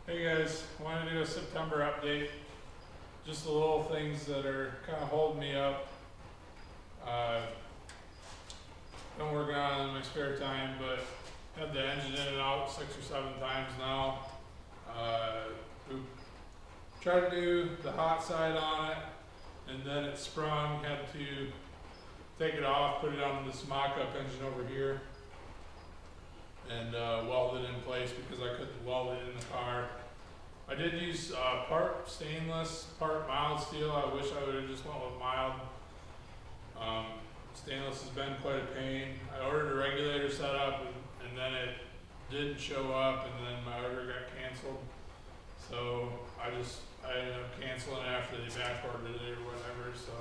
Hey guys, wanted to do a September update. Just the little things that are kind of holding me up. Been working on it in my spare time, but had the engine in and out 6 or 7 times now. We tried to do the hot side on it, and then it sprung. Had to take it off, put it on this mock-up engine over here, and weld it in place because I couldn't weld it in the car. I did use part stainless, part mild steel. I wish I would have just went with mild. Stainless has been quite a pain. I ordered a regulator setup and then it didn't show up, and then my order got canceled. So I ended up canceling after they back ordered it or whatever. So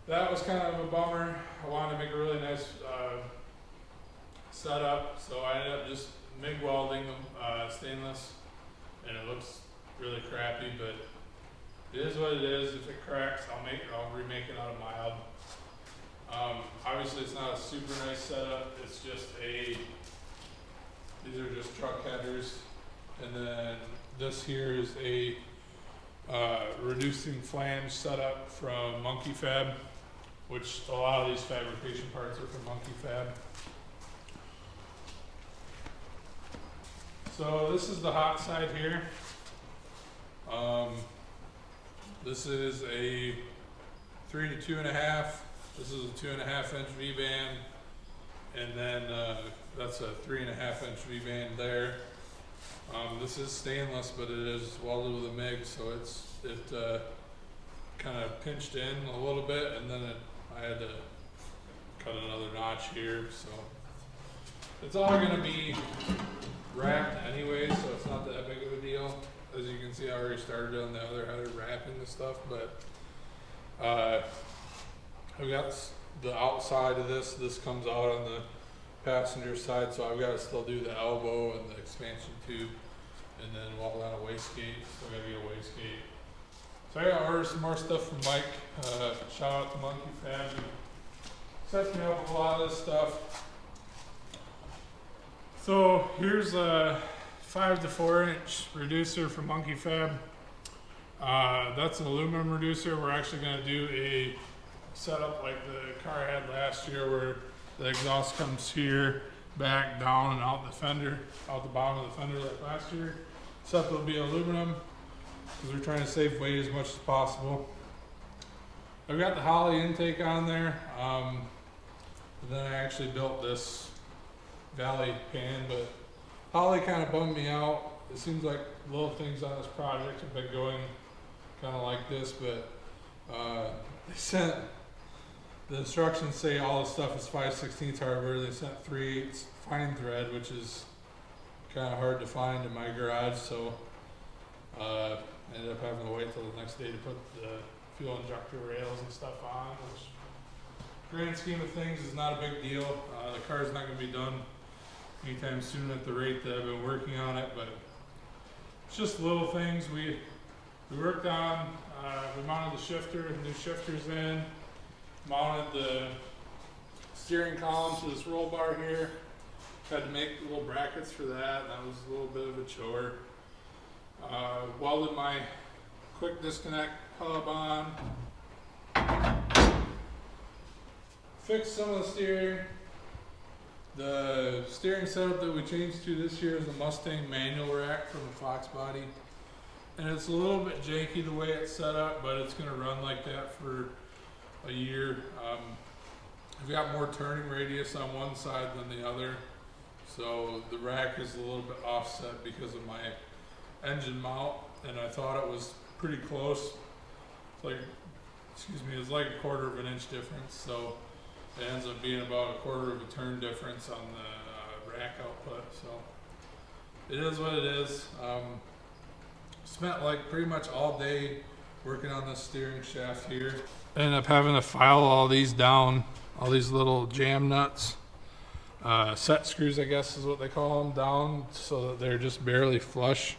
that was kind of a bummer. I wanted to make a really nice setup, so I ended up just MIG welding stainless, and it looks really crappy, but it is what it is. If it cracks, I'll remake it out of mild. Obviously it's not a super nice setup. It's just these are just truck headers, and then this here is a reducing flange setup from Monkey Fab, which a lot of these fabrication parts are from Monkey Fab. So this is the hot side here. This is a 3 to 2.5. This is a 2.5 inch V-band, and then that's a 3.5 inch V-band there. This is stainless, but it is welded with a MIG, so it kind of pinched in a little bit, and then I had to cut another notch here. So it's all going to be wrapped anyway, so it's not that big of a deal. As you can see, I already started on the other header wrapping the stuff, but I've got the outside of this. This comes out on the passenger side, so I've got to still do the elbow and the expansion tube, and then weld on a wastegate. So I got to get a wastegate. So I got to order some more stuff from Mike. Shout out to Monkey Fab. He sets me up with a lot of this stuff. So here's a 5 to 4 inch reducer from Monkey Fab. That's an aluminum reducer. We're actually going to do a setup like the car had last year, where the exhaust comes here, back, down, and out the fender, out the bottom of the fender like last year. Except it'll be aluminum because we're trying to save weight as much as possible. I've got the Holly intake on there. And then I actually built this Valley pan, but Holly kind of bummed me out. It seems like little things on this project have been going kind of like this, but they sent, the instructions say all the stuff is 5/16 hardware. They sent 3/8 fine thread, which is kind of hard to find in my garage, so I ended up having to wait till the next day to put the fuel injector rails and stuff on, which grand scheme of things is not a big deal. The car is not going to be done anytime soon at the rate that I've been working on it, but it's just little things we worked on. We mounted the shifter, new shifters in, mounted the steering column to this roll bar here. Had to make little brackets for that. That was a little bit of a chore. Welded my quick disconnect hub on. Fixed some of the steering. The steering setup that we changed to this year is a Mustang manual rack from the Fox body. And it's a little bit janky the way it's set up, but it's going to run like that for a year. I've got more turning radius on one side than the other, so the rack is a little bit offset because of my engine mount, and I thought it was pretty close. It's like, it's like a 1/4 of an inch difference, so it ends up being about 1/4 of a turn difference on the rack output. So it is what it is. Spent like pretty much all day working on this steering shaft here. Ended up having to file all these down, all these little jam nuts, set screws I guess is what they call them, down so that they're just barely flush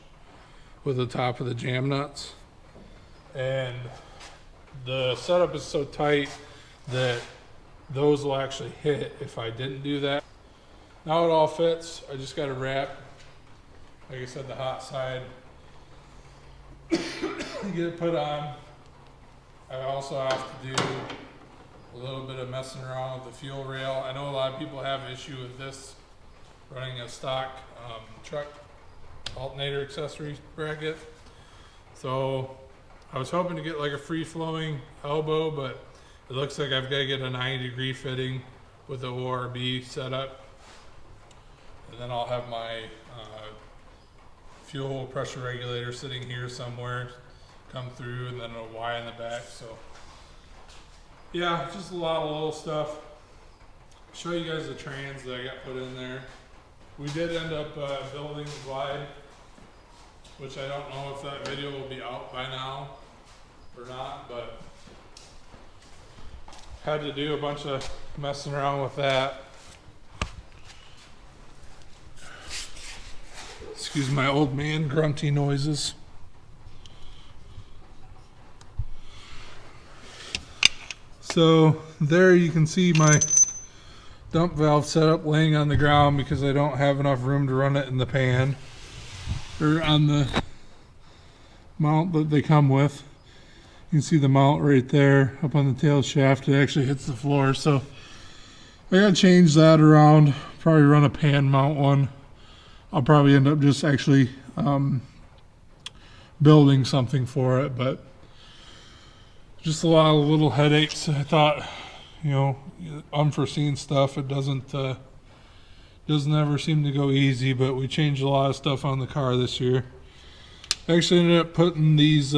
with the top of the jam nuts. And the setup is so tight that those will actually hit if I didn't do that. Now it all fits. I just got to wrap like I said, the hot side, get it put on. I also have to do a little bit of messing around with the fuel rail. I know a lot of people have an issue with this, running a stock truck alternator accessory bracket. So I was hoping to get like a free-flowing elbow, but it looks like I've got to get a 90-degree fitting with the ORB setup. And then I'll have my fuel pressure regulator sitting here somewhere, come through, and then a Y in the back. So yeah, just a lot of little stuff. Show you guys the trans that I got put in there. We did end up building the glide, which I don't know if that video will be out by now or not, but had to do a bunch of messing around with that. Excuse my old man grunty noises. So there you can see my dump valve setup laying on the ground because I don't have enough room to run it in the pan or on the mount that they come with. You can see the mount right there up on the tail shaft. It actually hits the floor, so I gotta change that around. Probably run a pan mount one. I'll probably end up just actually building something for it, but just a lot of little headaches. I thought, you know, unforeseen stuff. It doesn't ever seem to go easy, but we changed a lot of stuff on the car this year. I actually ended up putting these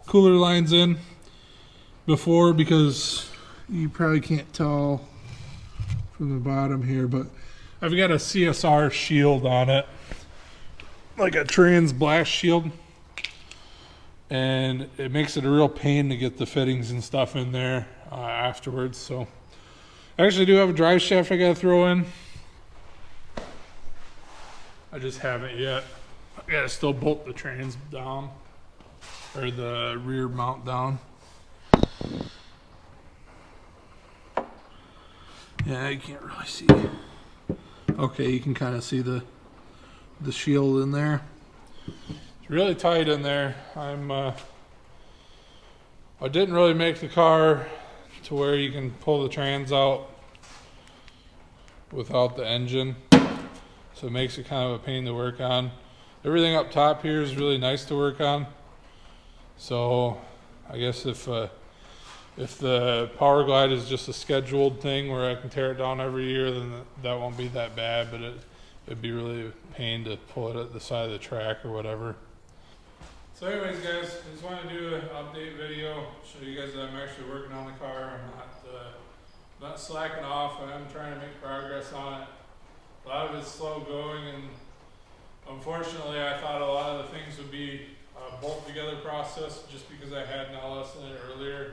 cooler lines in before because you probably can't tell from the bottom here, but I've got a CSR shield on it, like a trans blast shield, and it makes it a real pain to get the fittings and stuff in there afterwards. So I actually do have a drive shaft I gotta throw in. I just haven't yet. I gotta still bolt the trans down, or the rear mount down. Yeah, you can't really see. Okay, you can kind of see the shield in there. It's really tight in there. I didn't really make the car to where you can pull the trans out without the engine, so it makes it kind of a pain to work on. Everything up top here is really nice to work on. So I guess if the power glide is just a scheduled thing where I can tear it down every year, then that won't be that bad, but it'd be really a pain to pull it at the side of the track or whatever. So anyways, guys, I just wanted to do an update video, show you guys that I'm actually working on the car. I'm not slacking off. I am trying to make progress on it. A lot of it's slow going, and unfortunately I thought a lot of the things would be a bolt together process just because I had an LS in it earlier.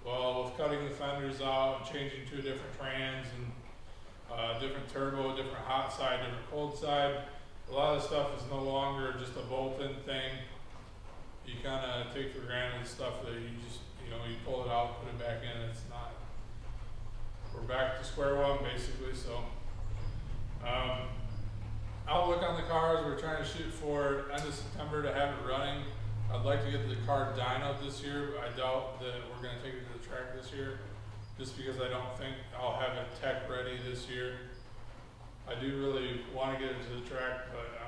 Well, with cutting the fenders out and changing to a different trans and different turbo, different hot side, different cold side, a lot of stuff is no longer just a bolt-in thing. You kind of take for granted stuff that you just, you pull it out, put it back in. It's not. We're back to square one basically. So outlook on the car is we're trying to shoot for end of September to have it running. I'd like to get the car dynoed this year, but I doubt that we're going to take it to the track this year, just because I don't think I'll have it tech ready this year. I do really want to get it to the track, but I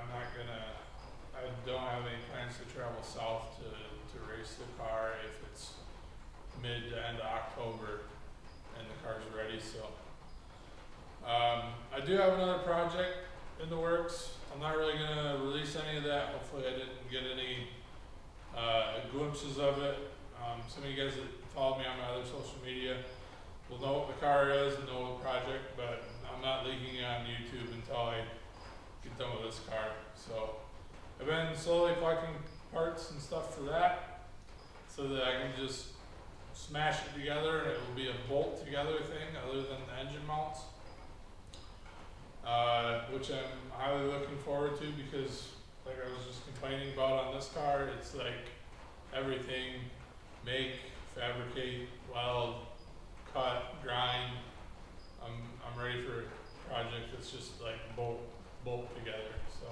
don't have any plans to travel south to race the car if it's mid to end of October and the car's ready. So I do have another project in the works. I'm not really going to release any of that. Hopefully I didn't get any glimpses of it. Some of you guys that follow me on my other social media will know what the car is and know the project, but I'm not leaking it on YouTube until I get done with this car. So I've been slowly collecting parts and stuff for that so that I can just smash it together and it will be a bolt together thing other than the engine mounts, which I'm highly looking forward to because, like I was just complaining about on this car, it's like everything: make, fabricate, weld, cut, grind. I'm ready for a project that's just like bolt together. So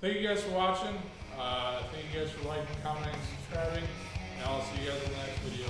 thank you guys for watching. Thank you guys for liking, commenting, subscribing, and I'll see you guys in the next video.